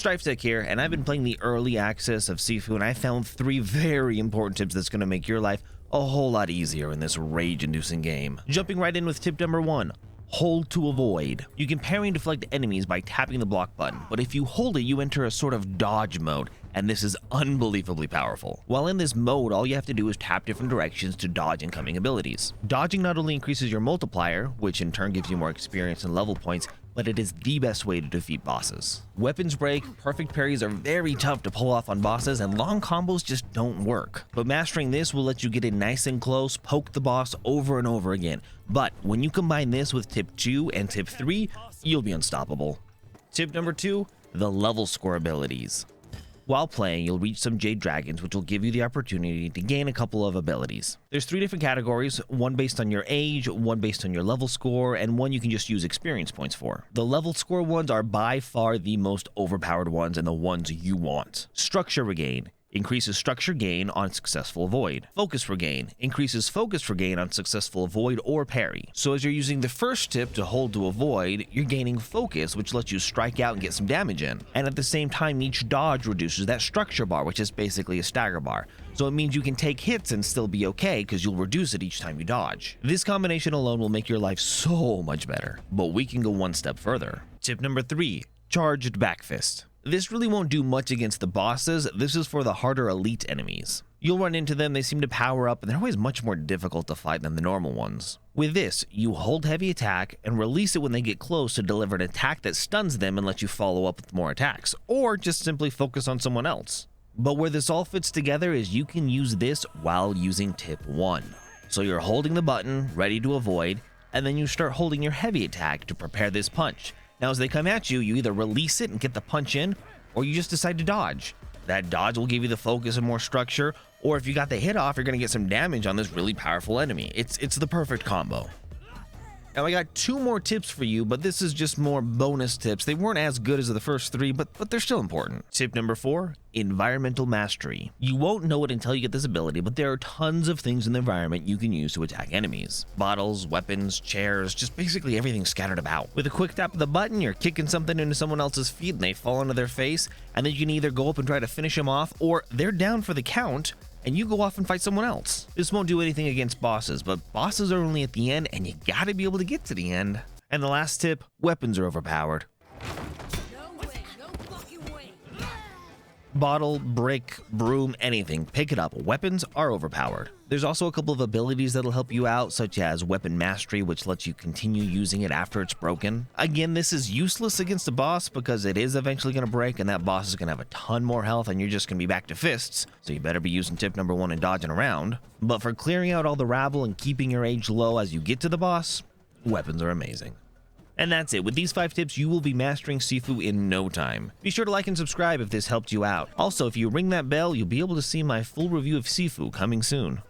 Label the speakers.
Speaker 1: Stryftek here, and I've been playing the early access of Sifu, and I found 3 very important tips that's going to make your life a whole lot easier in this rage-inducing game. Jumping right in with tip number 1. Hold to avoid. You can parry and deflect enemies by tapping the block button, but if you hold it, you enter a sort of dodge mode, and this is unbelievably powerful. While in this mode, all you have to do is tap different directions to dodge incoming abilities. Dodging not only increases your multiplier, which in turn gives you more experience and level points, but it is the best way to defeat bosses. Weapons break, perfect parries are very tough to pull off on bosses, and long combos just don't work. But mastering this will let you get in nice and close, poke the boss over and over again. But when you combine this with tip 2 and tip 3, you'll be unstoppable. Tip number 2, the level score abilities. While playing, you'll reach some Jade Dragons, which will give you the opportunity to gain a couple of abilities. There's 3 different categories, one based on your age, one based on your level score, and one you can just use experience points for. The level score ones are by far the most overpowered ones and the ones you want. Structure Regain increases structure gain on successful avoid. Focus Regain increases focus regain on successful avoid or parry. So as you're using the first tip to hold to avoid, you're gaining focus, which lets you strike out and get some damage in. And at the same time, each dodge reduces that structure bar, which is basically a stagger bar. So it means you can take hits and still be okay because you'll reduce it each time you dodge. This combination alone will make your life so much better. But we can go one step further. Tip number 3, Charged Backfist. This really won't do much against the bosses, this is for the harder elite enemies. You'll run into them, they seem to power up, and they're always much more difficult to fight than the normal ones. With this, you hold heavy attack and release it when they get close to deliver an attack that stuns them and lets you follow up with more attacks, or just simply focus on someone else. But where this all fits together is you can use this while using tip 1. So you're holding the button, ready to avoid, and then you start holding your heavy attack to prepare this punch. Now as they come at you, you either release it and get the punch in, or you just decide to dodge. That dodge will give you the focus and more structure, or if you got the hit off, you're going to get some damage on this really powerful enemy. It's the perfect combo. Now I got 2 more tips for you, but this is just more bonus tips. They weren't as good as the first 3, but they're still important. Tip number 4, Environmental Mastery. You won't know it until you get this ability, but there are tons of things in the environment you can use to attack enemies. Bottles, weapons, chairs, just basically everything scattered about. With a quick tap of the button, you're kicking something into someone else's feet and they fall onto their face, and then you can either go up and try to finish them off, or they're down for the count, and you go off and fight someone else. This won't do anything against bosses, but bosses are only at the end, and you gotta be able to get to the end. And the last tip, weapons are overpowered. Bottle, brick, broom, anything, pick it up. Weapons are overpowered. There's also a couple of abilities that'll help you out, such as Weapon Mastery, which lets you continue using it after it's broken. Again, this is useless against a boss because it is eventually going to break, and that boss is going to have a ton more health, and you're just going to be back to fists, so you better be using tip number 1 and dodging around. But for clearing out all the rabble and keeping your age low as you get to the boss, weapons are amazing. And that's it. With these 5 tips, you will be mastering Sifu in no time. Be sure to like and subscribe if this helped you out. Also, if you ring that bell, you'll be able to see my full review of Sifu coming soon.